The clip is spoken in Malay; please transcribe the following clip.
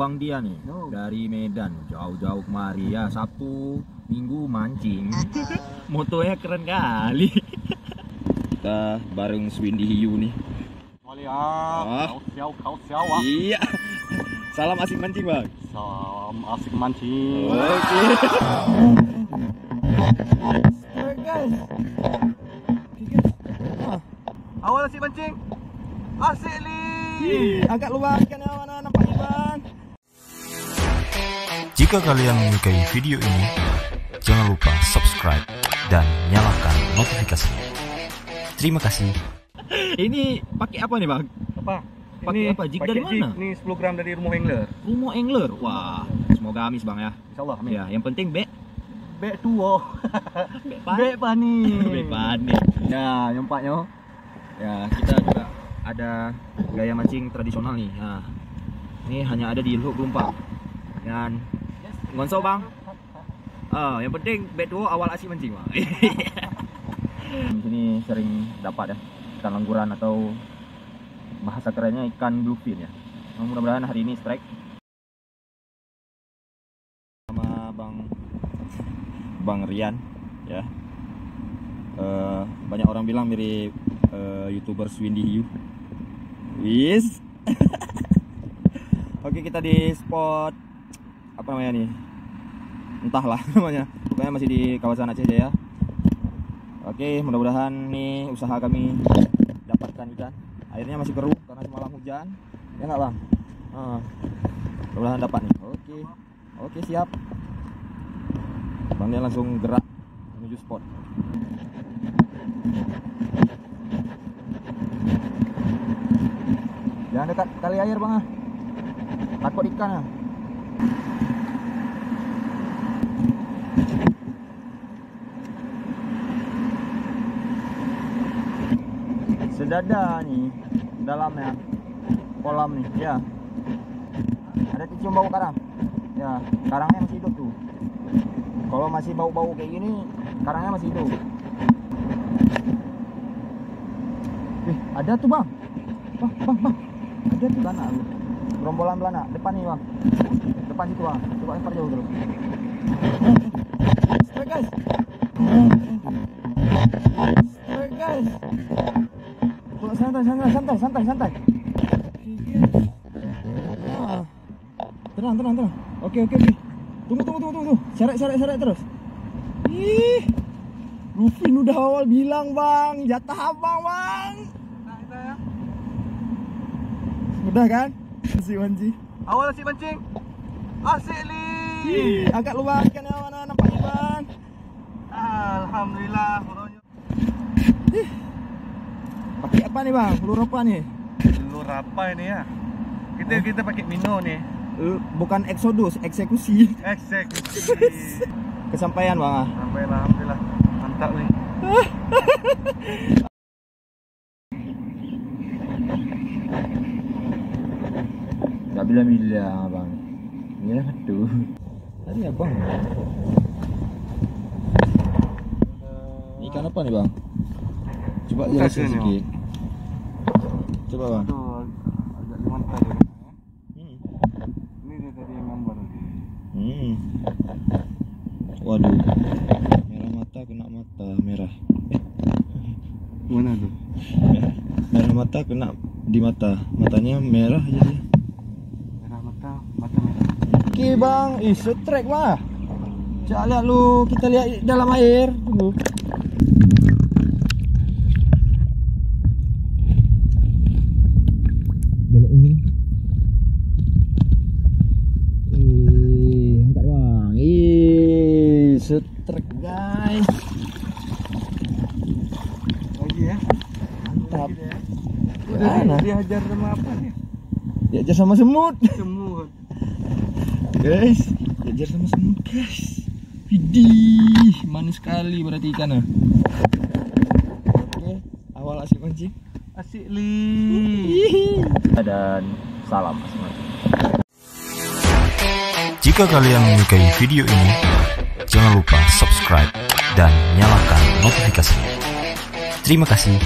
Abang dia nih dari Medan, jauh-jauh kemari ya, Sabtu Minggu mancing. Motonya keren kali. Kita bareng Swindy Hiu nih. Kau siau. Iya. Salam asik mancing, Bang. Salam asik mancing. Oke. Guys. Awal asik mancing. Asik li. Agak luas kan mana nampaknya, Bang. Jika kalian menyukai video ini, jangan lupa subscribe dan nyalakan notifikasinya. Terima kasih. Ini pakai apa nih, Bang? Apa? Pakai apa? Jig dari mana? Ini 10 gram dari Rumah Angler. Rumah Angler. Wah, semoga amis, Bang ya. Insyaallah amin. Ya, yang penting bek tuo. Bek pani. Bek pani. Ya, nyompaknya. Ya, kita juga ada gaya mancing tradisional nih. Nah, ini hanya ada di Luhuk Gelumpak. Dan ngonso, Bang. Yang penting bek tuo awal asik mancing, Bang. Di sini sering dapat ya ikan langguran atau bahasa kerennya ikan bluefin ya. Mudah-mudahan hari ini strike. Sama Bang Rian ya. Banyak orang bilang mirip YouTuber Swindy Hiu. Yes. Oke, kita di spot apa namanya nih? Entahlah namanya. Pokoknya masih di kawasan Aceh Jaya. Oke, mudah-mudahan nih usaha kami dapatkan ikan. Airnya masih keruh karena semalam hujan. Ya nggak, Bang? Mudah-mudahan dapat nih. Oke, siap. Bang dia langsung gerak menuju spot. Jangan dekat kali air, Bang. Takut ikan ya. Sedada nih dalamnya kolam nih ya. Ada cium bau karang ya, karangnya masih hidup tuh. Kalau masih bau-bau kayak gini, karangnya masih hidup. Ada tuh, Bang. Bang. Ada tuh belana, gerombolan belana depan nih, Bang. Depan situ, Bang. Coba lempar jauh terus. Strike, guys. Strike, guys. Santai. Tenang. Oke. Tunggu. Seret terus. Ih. Rufin udah awal bilang, Bang, jatah abang, Bang. Ya. Udah kan? Asik mancing. Awal asik mancing. Asik li. Agak luas kan ya mana nampaknya, Bang. Alhamdulillah. Pakai apa nih, Bang? Lur apa nih? Lur apa ini ya? Kita pakai Mino nih. Bukan Exodus, eksekusi. Kesampaian, Bang. Sampai alhamdulillah. Mantap nih. Gak bilang Bang. Ini aduh. Tadi Abang. Ikan apa nih, Bang? Coba jelasin sedikit. Coba, Bang. Tuh, agak mantap ya. Ini dia tadi yang gambar. Waduh. Merah mata kena mata merah. Mana tuh? Merah mata kena di mata. Matanya merah jadi. Merah mata merah. Oke, Bang. Strike mah. Coba lihat lu, kita lihat dalam air. Tunggu. Angkat, Bang. Strike, guys. Lagi ya. Mantap. Udah dihajar sama apa nih? Diajar sama semut. Semut. Guys, diajar sama semut, guys. Widih, manis sekali berarti ikannya. Oke, awal asik mancing. Asik li. Dan salam asik mancing. Jika kalian menyukai video ini, jangan lupa subscribe dan nyalakan notifikasinya. Terima kasih.